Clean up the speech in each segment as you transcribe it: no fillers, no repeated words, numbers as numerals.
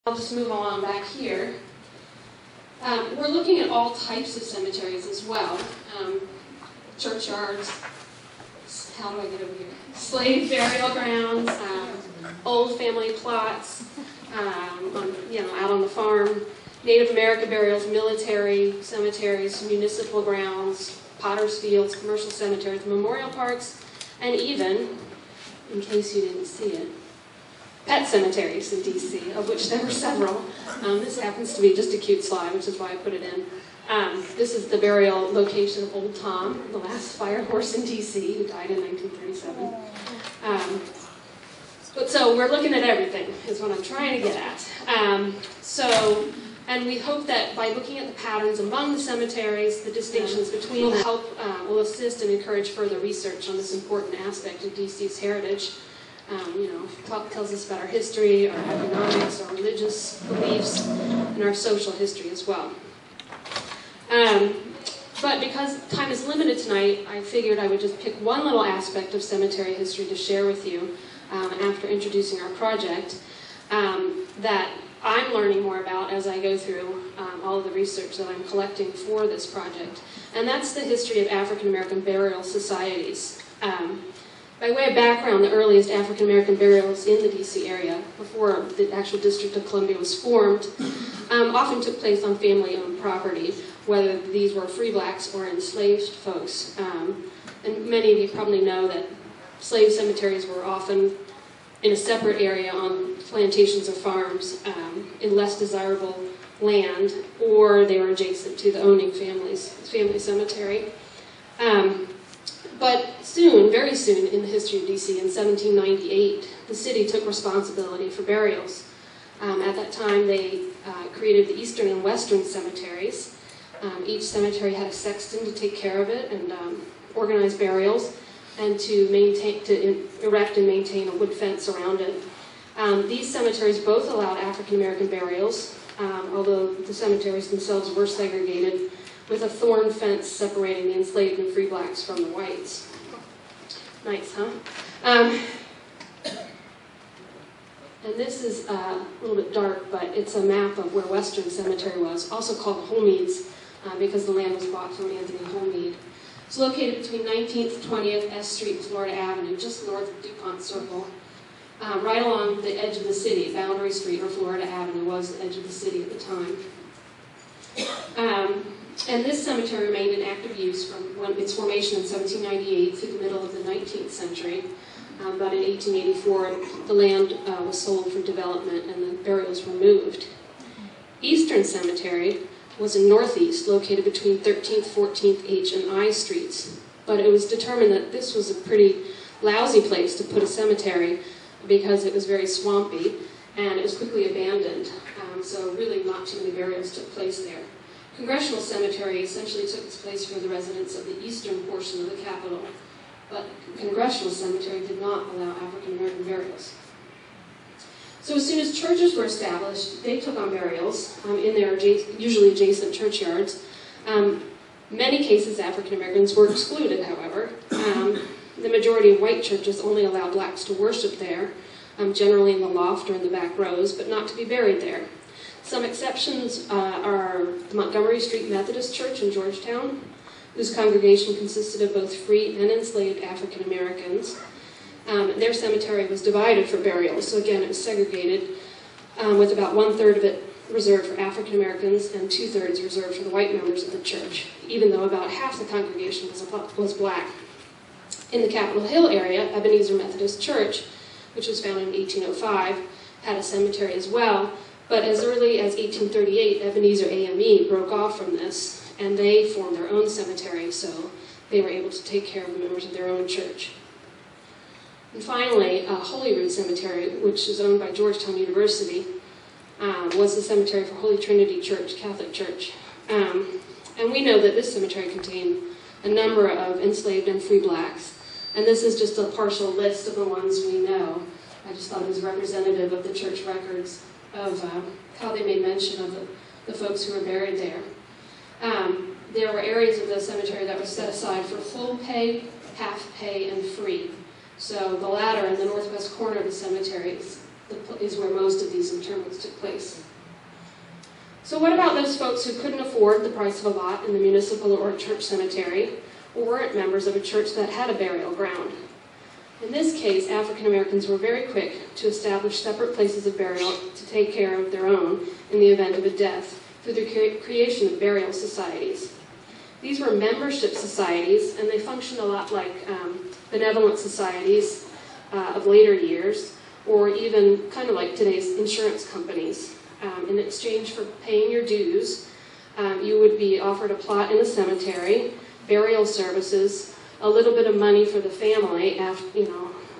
I'll just move on back here. We're looking at all types of cemeteries as well. Churchyards, how do I get over here? Slave burial grounds, old family plots, out on the farm, Native American burials, military cemeteries, municipal grounds, potter's fields, commercial cemeteries, memorial parks, and even, in case you didn't see it, pet cemeteries in D.C., of which there were several. This happens to be just a cute slide, which is why I put it in. This is the burial location of Old Tom, the last fire horse in D.C., who died in 1937. So we're looking at everything, is what I'm trying to get at. And we hope that by looking at the patterns among the cemeteries, the distinctions between them will assist and encourage further research on this important aspect of D.C.'s heritage. Tells us about our history, our economics, our religious beliefs, and our social history as well. But because time is limited tonight, I figured I would just pick one little aspect of cemetery history to share with you after introducing our project that I'm learning more about as I go through all of the research that I'm collecting for this project. And that's the history of African American burial societies. By way of background, the earliest African American burials in the D.C. area, before the actual District of Columbia was formed, often took place on family-owned property, whether these were free blacks or enslaved folks. And many of you probably know that slave cemeteries were often in a separate area on plantations or farms in less desirable land, or they were adjacent to the owning family cemetery. But soon, very soon in the history of D.C., in 1798, the city took responsibility for burials. At that time, they created the Eastern and Western cemeteries. Each cemetery had a sexton to take care of it and organize burials, and to erect and maintain a wood fence around it. These cemeteries both allowed African American burials, although the cemeteries themselves were segregated, with a thorn fence separating the enslaved and free blacks from the whites. Nice, huh? And this is a little bit dark, but it's a map of where Western Cemetery was, also called Holmead's, because the land was bought from Anthony Holmead. It's located between 19th, 20th, S Street, and Florida Avenue, just north of DuPont Circle, right along the edge of the city. Boundary Street, or Florida Avenue, was the edge of the city at the time. And this cemetery remained in active use from its formation in 1798 through the middle of the 19th century. But in 1884, the land was sold for development and the burials were moved. Eastern Cemetery was in Northeast, located between 13th, 14th, H, and I Streets. But it was determined that this was a pretty lousy place to put a cemetery because it was very swampy, and it was quickly abandoned. So really not too many burials took place there. Congressional Cemetery essentially took its place for the residents of the eastern portion of the Capitol, but Congressional Cemetery did not allow African American burials. So as soon as churches were established, they took on burials in their usually adjacent churchyards. Many cases, African Americans were excluded, however. The majority of white churches only allowed blacks to worship there, generally in the loft or in the back rows, but not to be buried there. Some exceptions are the Montgomery Street Methodist Church in Georgetown, whose congregation consisted of both free and enslaved African Americans. Their cemetery was divided for burials, so again it was segregated, with about 1/3 of it reserved for African Americans and 2/3 reserved for the white members of the church, even though about half the congregation was black. In the Capitol Hill area, Ebenezer Methodist Church, which was founded in 1805, had a cemetery as well. But as early as 1838, Ebenezer AME broke off from this, and they formed their own cemetery, so they were able to take care of the members of their own church. And finally, Holyrood Cemetery, which is owned by Georgetown University, was the cemetery for Holy Trinity Church, Catholic Church. And we know that this cemetery contained a number of enslaved and free blacks, and this is just a partial list of the ones we know. I just thought it was representative of the church records of how they made mention of the folks who were buried there. There were areas of the cemetery that were set aside for full pay, half pay, and free. So the latter in the northwest corner of the cemetery is where most of these interments took place. So what about those folks who couldn't afford the price of a lot in the municipal or church cemetery, or weren't members of a church that had a burial ground? In this case, African Americans were very quick to establish separate places of burial to take care of their own in the event of a death through the creation of burial societies. These were membership societies, and they functioned a lot like benevolent societies of later years, or even kind of like today's insurance companies. In exchange for paying your dues, you would be offered a plot in a cemetery, burial services, a little bit of money for the family after,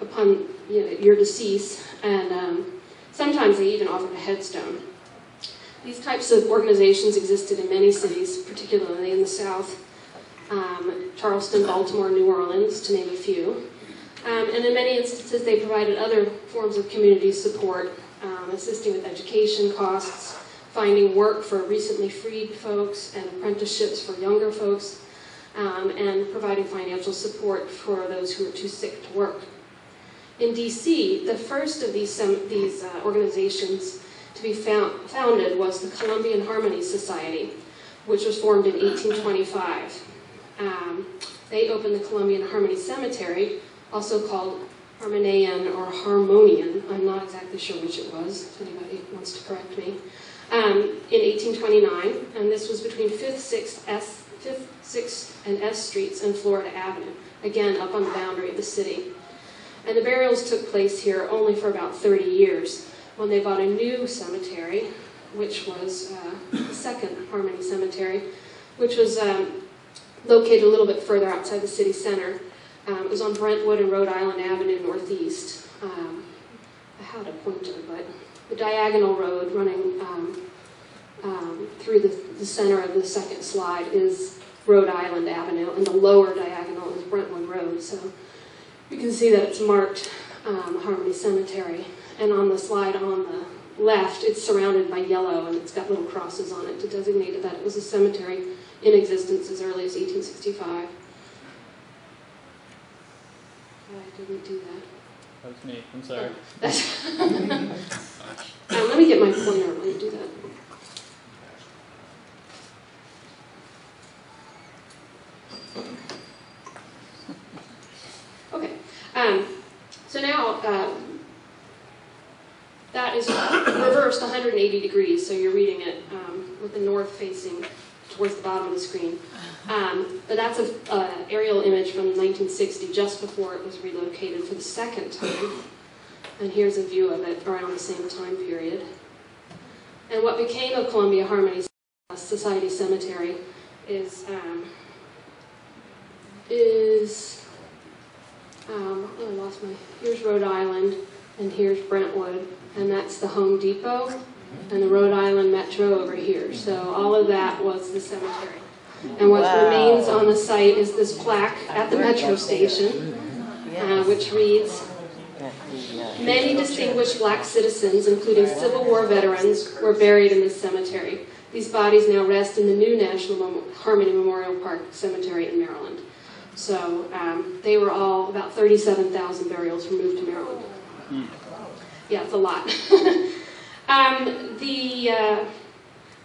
upon your decease, and sometimes they even offered a headstone. These types of organizations existed in many cities, particularly in the South, Charleston, Baltimore, New Orleans, to name a few. And in many instances, they provided other forms of community support, assisting with education costs, finding work for recently freed folks, and apprenticeships for younger folks, and providing financial support for those who were too sick to work. In D.C., the first of these organizations to be founded was the Columbian Harmony Society, which was formed in 1825. They opened the Columbian Harmony Cemetery, also called Harmonian or Harmonian. I'm not exactly sure which it was, if anybody wants to correct me. In 1829, and this was between 5th, 6th, and S Streets and Florida Avenue, again up on the boundary of the city. And the burials took place here only for about 30 years, when they bought a new cemetery, which was the second Harmony Cemetery, which was located a little bit further outside the city center. It was on Brentwood and Rhode Island Avenue Northeast. I had a pointer, but the diagonal road running through the center of the second slide is Rhode Island Avenue, and the lower diagonal is Brentwood Road. So you can see that it's marked Harmony Cemetery. And on the slide on the left, it's surrounded by yellow, and it's got little crosses on it to designate that it was a cemetery in existence as early as 1865. I didn't do that. That was me. I'm sorry. Let me get my pointer when you do that. Okay. So now that is reversed 180 degrees, so you're reading it with the north facing towards the bottom of the screen. But that's an aerial image from 1960, just before it was relocated for the second time. And here's a view of it around the same time period. And what became of Columbia Harmony Society Cemetery is I lost my, here's Rhode Island, and here's Brentwood, and that's the Home Depot, and the Rhode Island Metro over here. So all of that was the cemetery. And what remains on the site is this plaque at the metro station, which reads, "Many distinguished black citizens, including Civil War veterans, were buried in this cemetery. These bodies now rest in the new National Harmony Memorial Park Cemetery in Maryland." So they were all, about 37,000 burials were moved to Maryland. Yeah, it's a lot.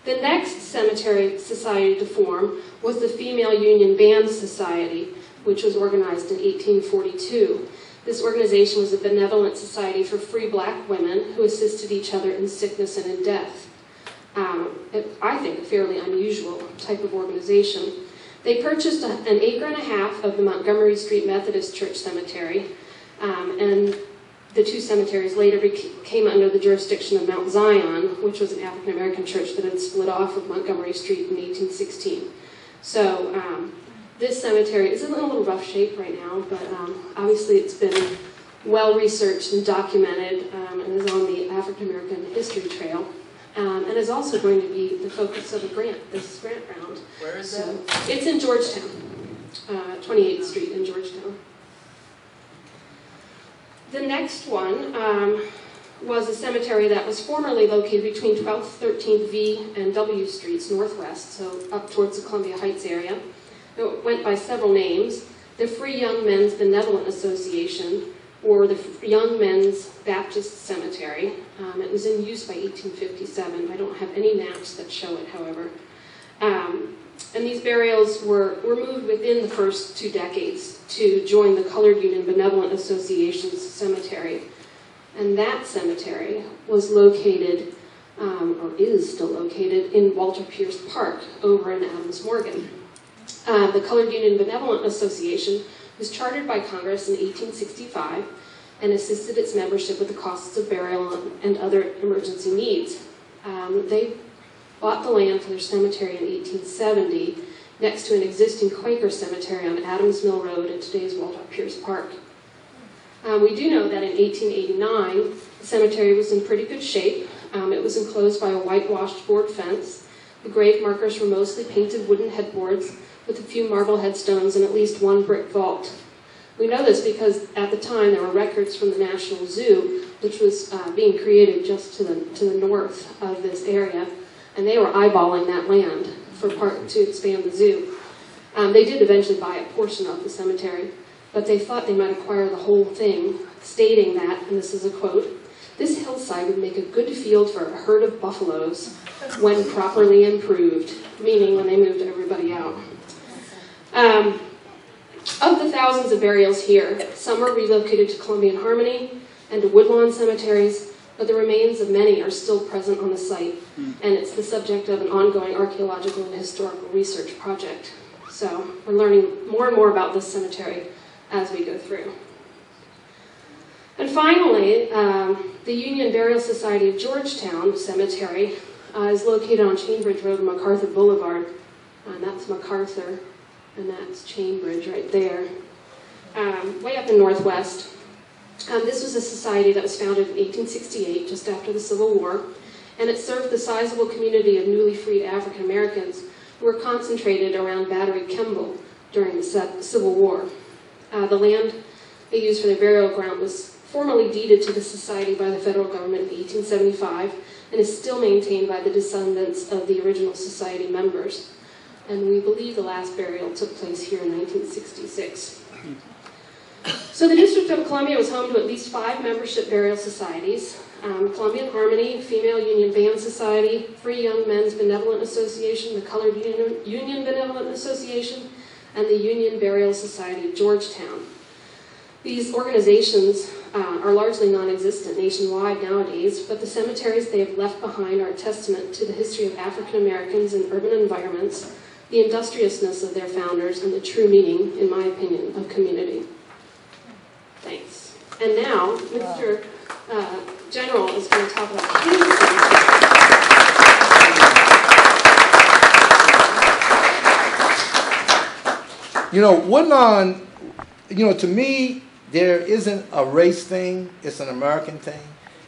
The next cemetery society to form was the Female Union Band Society, which was organized in 1842. This organization was a benevolent society for free black women who assisted each other in sickness and in death. I think a fairly unusual type of organization. They purchased an acre and a half of the Montgomery Street Methodist Church Cemetery, and the two cemeteries later came under the jurisdiction of Mount Zion, which was an African-American church that had split off of Montgomery Street in 1816. So this cemetery is in a little rough shape right now, but obviously it's been well researched and documented, and is on the African-American History Trail, and is also going to be the focus of a grant, this grant round. Where is that? It's in Georgetown, 28th Street in Georgetown. The next one was a cemetery that was formerly located between 12th, 13th V and W Streets northwest, so up towards the Columbia Heights area. It went by several names: the Free Young Men's Benevolent Association, or the Young Men's Baptist Cemetery. It was in use by 1857. I don't have any maps that show it, however. And these burials were moved within the first 2 decades to join the Colored Union Benevolent Association's cemetery. And that cemetery was located, or is still located, in Walter Pierce Park over in Adams Morgan. The Colored Union Benevolent Association was chartered by Congress in 1865 and assisted its membership with the costs of burial and other emergency needs. They bought the land for their cemetery in 1870 next to an existing Quaker cemetery on Adams Mill Road in today's Walter Pierce Park. We do know that in 1889, the cemetery was in pretty good shape. It was enclosed by a whitewashed board fence. The grave markers were mostly painted wooden headboards with a few marble headstones and at least one brick vault. We know this because at the time there were records from the National Zoo, which was being created just to the north of this area, and they were eyeballing that land to expand the zoo. They did eventually buy a portion of the cemetery, but they thought they might acquire the whole thing, stating that, and this is a quote, "This hillside would make a good field for a herd of buffaloes when properly improved," meaning when they moved everybody out. Of the thousands of burials here, some are relocated to Columbia and Harmony and to Woodlawn cemeteries, but the remains of many are still present on the site, and it's the subject of an ongoing archaeological and historical research project. So we're learning more and more about this cemetery as we go through. And finally, the Union Burial Society of Georgetown Cemetery is located on Chainbridge Road and MacArthur Boulevard. And that's MacArthur, and that's Chainbridge right there, way up in Northwest. This was a society that was founded in 1868, just after the Civil War, and it served the sizable community of newly freed African Americans who were concentrated around Battery Kemble during the Civil War. The land they used for their burial ground was formally deeded to the society by the federal government in 1875 and is still maintained by the descendants of the original society members. And we believe the last burial took place here in 1966. So the District of Columbia was home to at least 5 membership burial societies: Columbia and Harmony, Female Union Band Society, Free Young Men's Benevolent Association, the Colored Union Benevolent Association, and the Union Burial Society of Georgetown. These organizations are largely non-existent nationwide nowadays, but the cemeteries they have left behind are a testament to the history of African Americans in urban environments, the industriousness of their founders, and the true meaning, in my opinion, of community. Thanks. And now, Mr. General is going to talk about his cemetery. You know, Woodlawn, to me, there isn't a race thing, it's an American thing.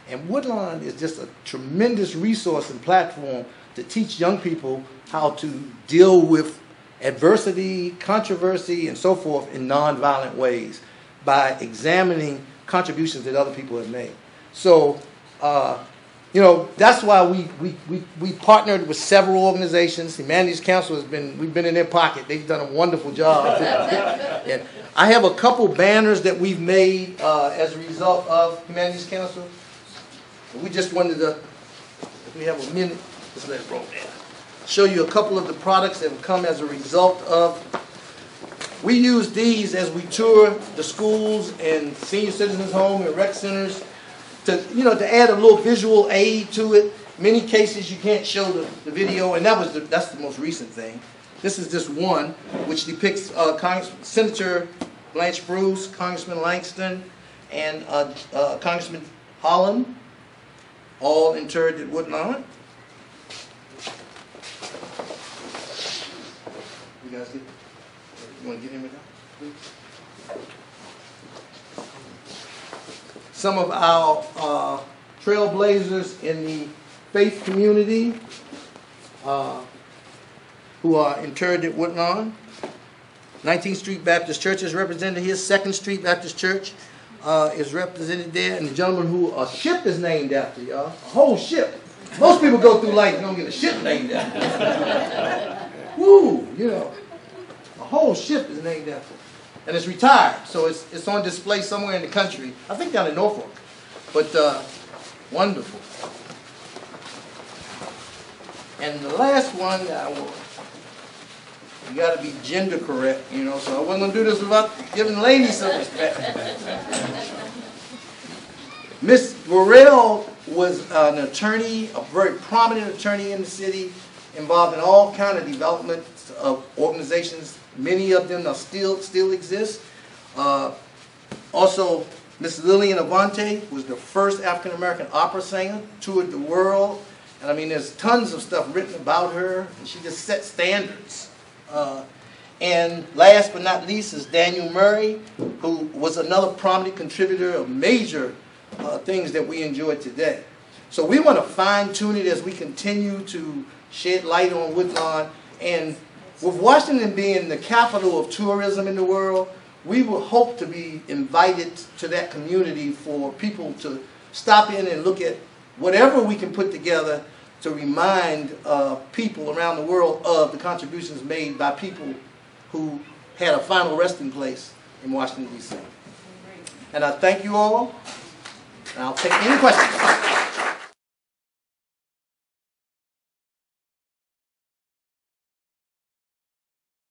And Woodlawn is just a tremendous resource and platform to teach young people how to deal with adversity, controversy, and so forth in nonviolent ways by examining contributions that other people have made. So, that's why we partnered with several organizations. Humanities Council we've been in their pocket. They've done a wonderful job. And I have a couple banners that we've made as a result of Humanities Council. We just wanted to, if we have a minute, just let it roll down. Show you a couple of the products that have come as a result of. We use these as we tour the schools and senior citizens' home and rec centers to add a little visual aid to it. Many cases you can't show the video, and that's the most recent thing. This is just one which depicts Senator Blanche Bruce, Congressman Langston, and Congressman Holland, all interred at Woodlawn. You guys get? You want to get him with that, please? Some of our trailblazers in the faith community who are interred at Woodlawn. 19th Street Baptist Church is represented here. 2nd Street Baptist Church is represented there. And the gentleman who a ship is named after, y'all. A whole ship. Most people go through life and don't get a ship named after them. Woo, a whole ship is named after them. and it's retired, so it's on display somewhere in the country. I think down in Norfolk, but wonderful. And the last one, you got to be gender correct, you know. So I wasn't gonna do this without giving ladies some respect. Miss Burrell was an attorney, a very prominent attorney in the city, involved in all kind of development of organizations. Many of them are still exist. Also, Miss Lillian Avante was the first African American opera singer, toured the world, and I mean, there's tons of stuff written about her, and she just set standards. And last but not least is Daniel Murray, who was another prominent contributor of major things that we enjoy today. So we want to fine-tune it as we continue to shed light on Woodlawn. And with Washington being the capital of tourism in the world, we will hope to be invited to that community for people to stop in and look at whatever we can put together to remind people around the world of the contributions made by people who had a final resting place in Washington, D.C. And I thank you all, and I'll take any questions.